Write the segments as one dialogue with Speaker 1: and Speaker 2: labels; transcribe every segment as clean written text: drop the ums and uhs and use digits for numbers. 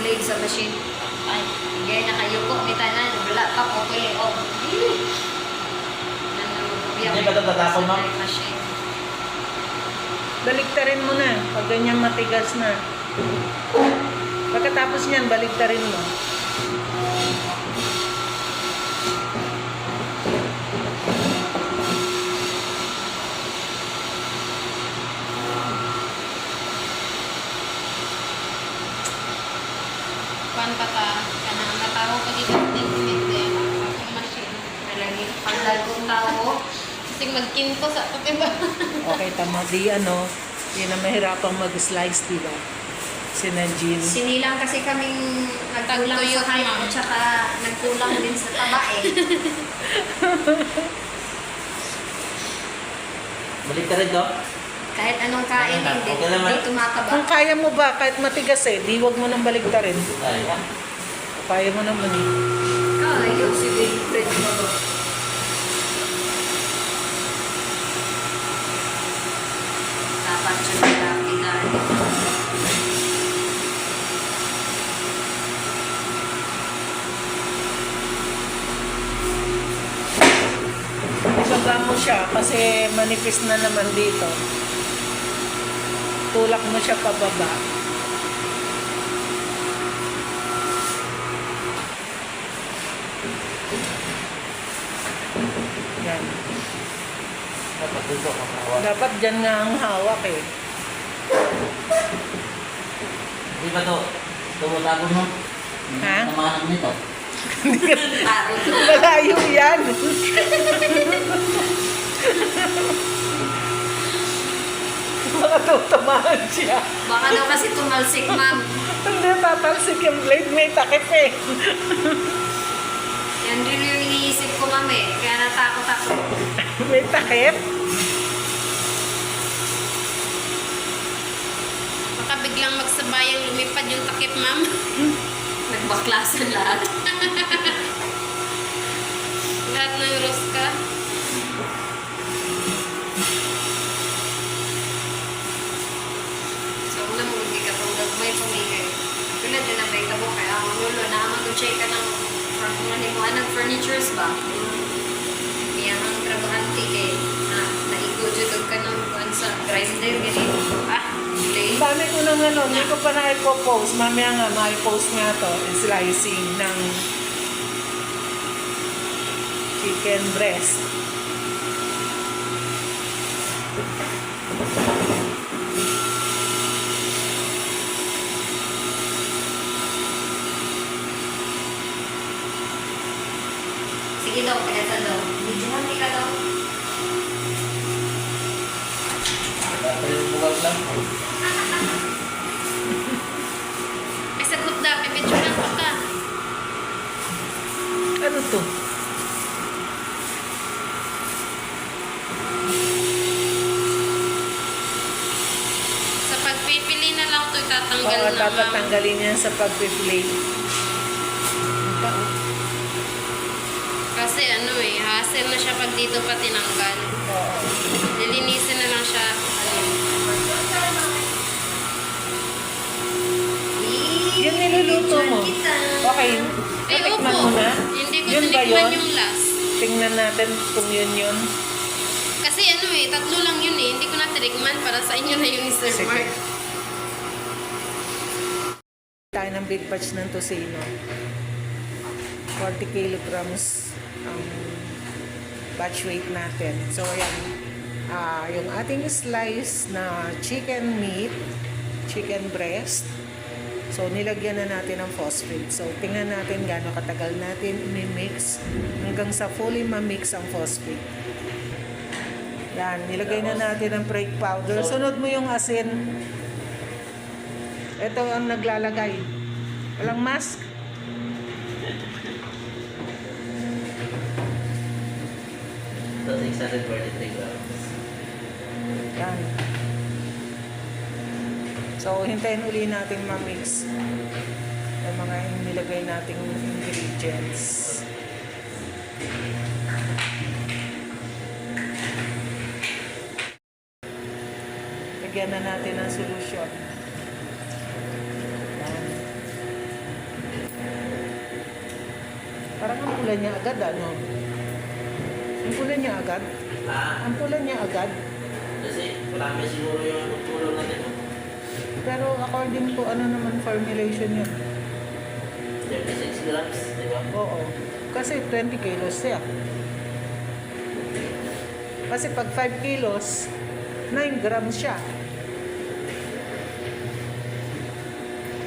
Speaker 1: blade sa machine. Ay, hindi nakayuko, may tanan. Wala pa po ko yung og.
Speaker 2: Hindi ba ito tatapon, ma'am?
Speaker 3: Baliktarin mo na. Pag ganyan matigas na. Pagkatapos niyan, baliktarin mo.
Speaker 1: Kuan pa ta, kanang natawo pa dito sa tintimite. Ang machine. Nalagi, pagdalgong tao. Kasi magkinto sa patiba.
Speaker 3: Okay, tama. Di di na mahirapang mag-slice, diba? Si Nanjin.
Speaker 1: Sinilang kasi kaming nagkulang sa height at saka nagkulang din sa taba eh.
Speaker 2: Balik ka rin to?
Speaker 1: Kahit anong kain, hindi,
Speaker 2: Okay naman.
Speaker 1: hindi tumataba.
Speaker 3: Kung kaya mo ba, kahit matigas di wag mo nang baliktarin.
Speaker 2: Ay,
Speaker 3: Kaya mo naman eh.
Speaker 1: Kaya, sige, pwede mo ba? Dapat siya nagkakitaan.
Speaker 3: Ibaba mo siya kasi manipis na naman dito. Tulak mo siya pababa. Yan.
Speaker 2: dapat dito kakawa.
Speaker 3: Dapat dyan nga ang hawak eh.
Speaker 2: Di ba to? Tumutago mo?
Speaker 3: Ha?
Speaker 2: Namahanap nito.
Speaker 3: Malayo yan. Baka tutamahan siya.
Speaker 1: Baka daw kasi tumalsik, ma'am.
Speaker 3: Hindi tatalsik yung blade. May takip eh.
Speaker 1: Yan din yung iniisip ko, ma'am eh. Kaya natakot ako.
Speaker 3: May takip.
Speaker 1: Baka biglang magsabayang lumipad yung takip, ma'am. Nagbaklasan lahat. Lahat ng roska. So, una mo hindi ka itong gagmay pumigay. Kaya din ang may tabo. Kaya ang ulo na mag-check ka ng ng furnitures ba? Yan ang trabahante kay naigudjud ka ng sa grinder ganito. Play.
Speaker 3: Dami ko nang hindi ko pa na i-post. Mamaya nga, ma-post nga to. Slicing ng chicken breast.
Speaker 1: Sige daw, pinasa daw. Videohan ka daw.
Speaker 2: Dapat yung bugag lang.
Speaker 1: Ay, sagot daw. Pipicturean ko ka.
Speaker 3: Ano to?
Speaker 1: Sa pagpipili na lang ito, itatanggal
Speaker 3: Oo,
Speaker 1: na
Speaker 3: dapat
Speaker 1: ma'am.
Speaker 3: tanggalin yan sa pag-play.
Speaker 1: Kasi ano eh, hassle na siya pag dito pa tinanggal.
Speaker 3: Oo.
Speaker 1: Lilinisin na lang siya.
Speaker 3: Yun niluluto mo. Okay.
Speaker 1: Ay,
Speaker 3: Natikman
Speaker 1: opo.
Speaker 3: mo na?
Speaker 1: Hindi ko
Speaker 3: Yun ba
Speaker 1: tinikman
Speaker 3: yun?
Speaker 1: yung last.
Speaker 3: Tingnan natin kung yun.
Speaker 1: Kasi ano eh, tatlo lang yun eh. Hindi ko na tinikman para sa inyo na yun ni Sir
Speaker 3: Sige.
Speaker 1: Mark.
Speaker 3: Tayo ng big batch ng tosino. 40 kilograms ang batch weight natin. So, yan. Yung ating slice na chicken meat, chicken breast. So, nilagyan na natin ng phosphate. So, tingnan natin gaano katagal natin i-mix hanggang sa fully ma-mix ang phosphate. Yan, nilagay na natin ang brake powder. Sunod mo yung asin. Ito ang naglalagay. Walang mask.
Speaker 2: Ito 643 grams.
Speaker 3: Yan. So, hintayin uli natin ma-mix yung mga nilagay nating ingredients. Lagyan na natin ng solution. Yan. Parang ang pula niya agad, ano? Ang pula niya agad?
Speaker 2: Ah,
Speaker 3: Ang pula niya agad?
Speaker 2: kasi marami siguro yung tulong natin.
Speaker 3: Pero according to ano naman formulation yun?
Speaker 2: 36 grams, di ba?
Speaker 3: Oo. Kasi 20 kilos siya. Kasi pag 5 kilos, 9 grams siya.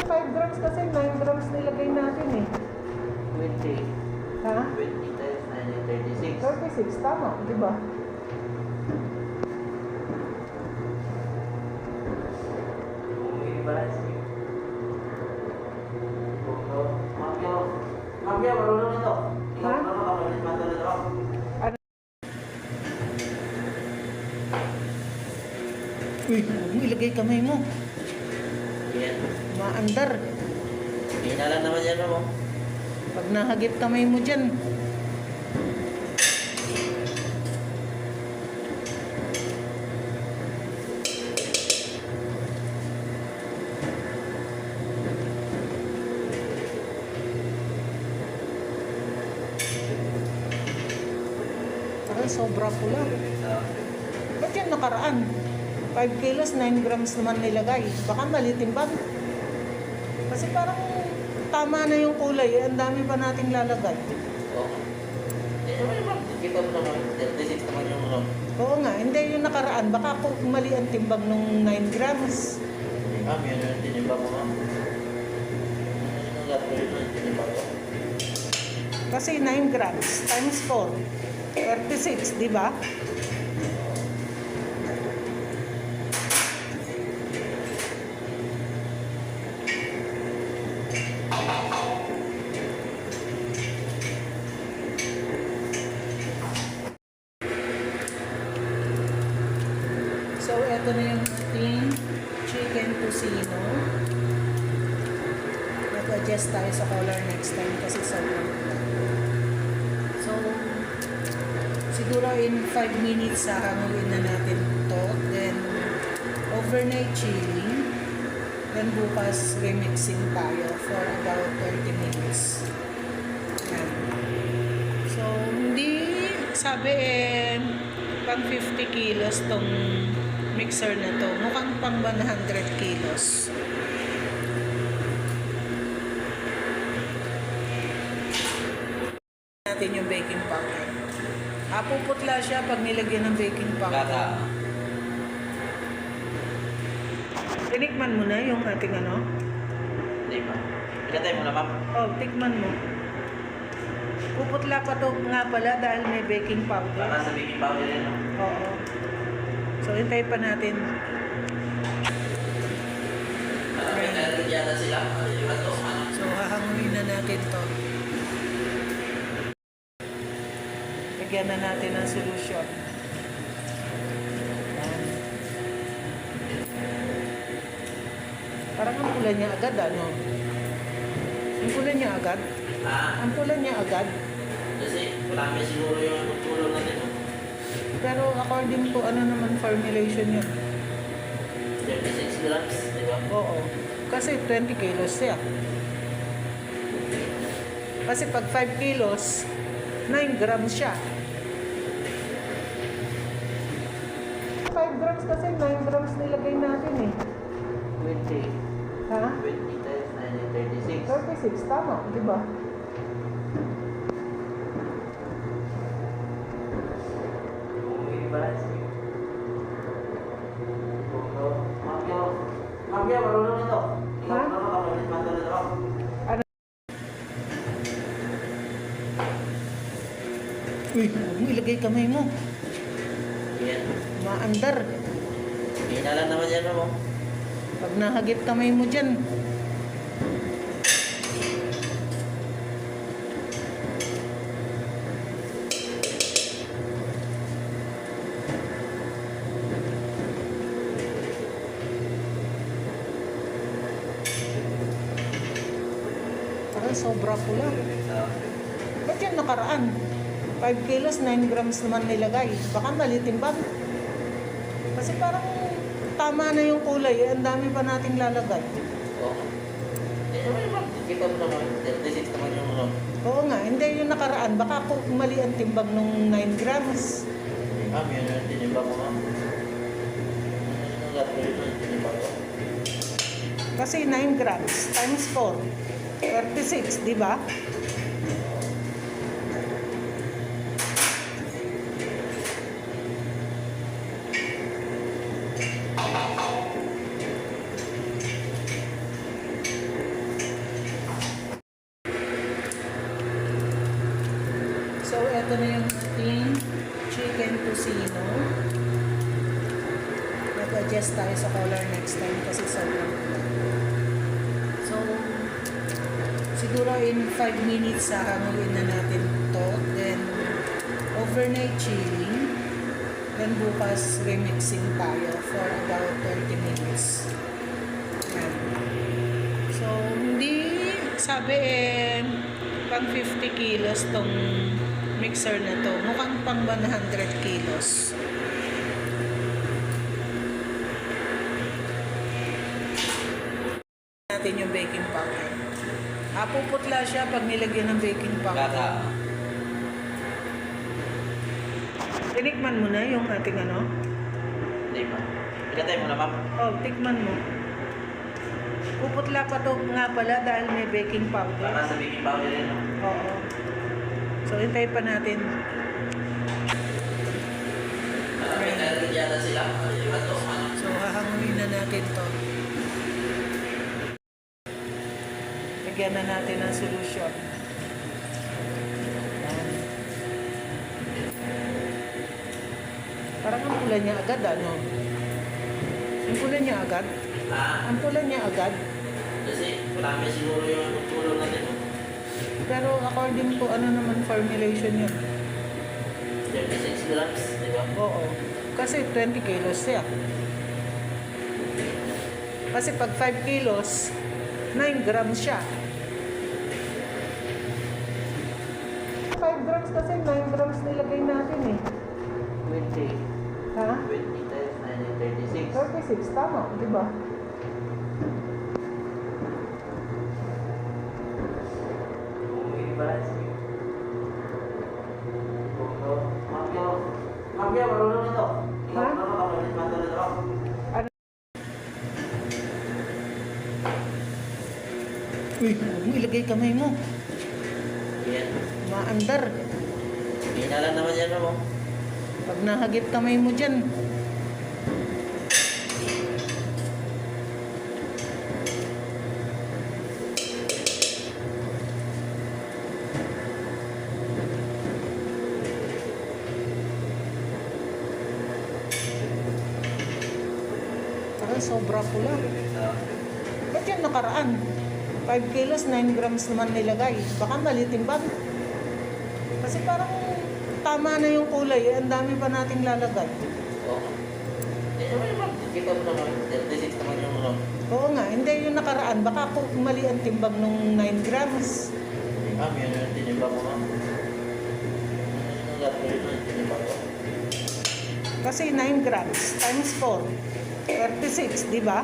Speaker 3: 5 grams kasi 9 grams nilagay natin eh.
Speaker 2: 20.
Speaker 3: Ha?
Speaker 2: 20 times 9 is 36.
Speaker 3: 36, tama, di ba?
Speaker 2: May balance niyo. Mangyo, marunong nito.
Speaker 3: Ha? Uy, huwag mo ilagay kamay mo.
Speaker 2: Yan.
Speaker 3: Maandar.
Speaker 2: Hina lang naman yan mo.
Speaker 3: Pag nahagip kamay mo dyan. Parang sobra pula. Ba't yan nakaraan? 5 kilos, 9 grams naman nilagay. Baka mali timbang. Kasi parang tama na yung kulay. Ang dami pa nating lalagay.
Speaker 2: Oo. Eh, ano naman? Kita mo naman. 36 naman yung ano.
Speaker 3: Oo nga, hindi yung nakaraan. Baka kung mali ang timbang nung 9 grams.
Speaker 2: Yun yung tinimbang mo nga. Yung gagawin mo yung tinimbang ko.
Speaker 3: Kasi 9 grams times 4. 36, di ba? So, eto na yung ating chicken tocino. Nag-adjust tayo sa color next time kasi sobrang pula. So, siguro in 5 minutes hahanguin na natin to. Then, overnight chilling. Then, bukas remixing tayo for about 30 minutes. Yan. So, hindi sabi pang 50 kilos tong mixer na to. Mukhang pang 100 kilos. Natin yung baking powder. Puputla siya pag nilagyan ng baking powder.
Speaker 2: Kaka.
Speaker 3: Tinikman mo na yung ating ano?
Speaker 2: Hindi pa. Pinatay mo na, ma'am.
Speaker 3: Oh, tikman mo. Puputla pa to nga pala dahil may baking powder.
Speaker 2: Baka sa baking powder yan, no?
Speaker 3: Oo. So, hintay pa natin.
Speaker 2: May nalagyan yata sila. Yung ba to? Ano?
Speaker 3: So, hahanguin na natin to. Lagyan na natin ng solution. Yan. Parang ang pula niya agad, ano? Ang pula niya agad?
Speaker 2: Ah,
Speaker 3: Ang pula niya agad?
Speaker 2: kasi marami siguro yung tulong natin.
Speaker 3: Pero according to ano naman formulation yun?
Speaker 2: 36 grams, di ba?
Speaker 3: Oo. Kasi 20 kilos siya. Kasi pag 5 kilos, 9 grams siya. 5 grams kasi 9 grams nilagay natin eh.
Speaker 2: 20.
Speaker 3: Ha?
Speaker 2: 20 times 9 is 36.
Speaker 3: 36, tama, di ba?
Speaker 2: May balance niyo. Mangyo, marunong nito.
Speaker 3: Ha? Uy, huwag mo ilagay kamay mo.
Speaker 2: Yan.
Speaker 3: Maandar.
Speaker 2: Hina lang naman yan mo.
Speaker 3: Pag nahagip kamay mo dyan. Parang sobra pula. Ba't yan nakaraan? 5 kilos, 9 grams naman nilagay. Baka mali timbang. Kasi parang tama na yung kulay. Ang dami pa nating lalagay.
Speaker 2: Oo. Eh, ano naman? Kita up naman. 36 naman yung ano.
Speaker 3: Oo nga, hindi yung nakaraan. Baka ako mali ang timbang nung 9 grams.
Speaker 2: Ma'am, yun yung tinimbang ko, ma'am. Ano yung gagawin mo yung tinimbang ko?
Speaker 3: Kasi 9 grams times 4. 36, di ba? So, eto na yung ating chicken tocino. Nag-adjust tayo sa color next time kasi sobrang ulan. So, siguro in 5 minutes hangulin na natin to. Then, overnight chilling. Then, bukas remixing tayo for about 30 minutes. Yan. So, hindi, sabi pang 50 kilos tong mixer na to. Mukhang pang 100 kilos. Natin yung baking powder. Puputla siya pag nilagyan ng baking powder.
Speaker 2: Kaka.
Speaker 3: Tinikman mo na yung ating ano?
Speaker 2: Hindi, ma'am. Pinatay mo na, ma'am.
Speaker 3: Oh, tikman mo. Puputla pa to nga pala dahil may baking powder.
Speaker 2: Baka sa baking powder yun, no?
Speaker 3: Oo. So, hintay pa natin.
Speaker 2: May nalagyan yata sila. Iba to, ano?
Speaker 3: So, hahangulin na natin to. Lagyan na natin ng solution. Yan. Parang ang pula niya agad, ano? Ang pula niya agad? Ang pula niya agad?
Speaker 2: Kasi marami siguro yung tulong natin, no?
Speaker 3: Pero according to ano naman formulation yun?
Speaker 2: 36 grams, di ba?
Speaker 3: Oo. Kasi 20 kilos siya. Kasi pag 5 kilos, 9 grams siya. 5 grams kasi 9 grams nilagay natin eh.
Speaker 2: 20.
Speaker 3: Ha?
Speaker 2: 20 times 9 is 36.
Speaker 3: 36, tama, di ba?
Speaker 2: Mangga, marunong nito.
Speaker 3: Ha? Uy, huwag mo ilagay kamay mo.
Speaker 2: Yan.
Speaker 3: Maandar.
Speaker 2: Hina lang naman yan, mo.
Speaker 3: Pag nahagip kamay mo dyan. Parang sobra pula. Ba't yan nakaraan? 5 kilos, 9 grams naman nilagay. Baka mali timbang. Kasi parang tama na yung kulay. Ang dami pa nating lalagay.
Speaker 2: Oo. Kita mo naman, 36 naman yung ano.
Speaker 3: Oo nga, hindi yung nakaraan. Baka ako mali ang timbang nung 9 grams.
Speaker 2: Ma'am, yun yung tinimbang ko, ma'am. Ano yung gagawin mo yung tinimbang ko?
Speaker 3: Kasi 9 grams times 4. 36, di ba?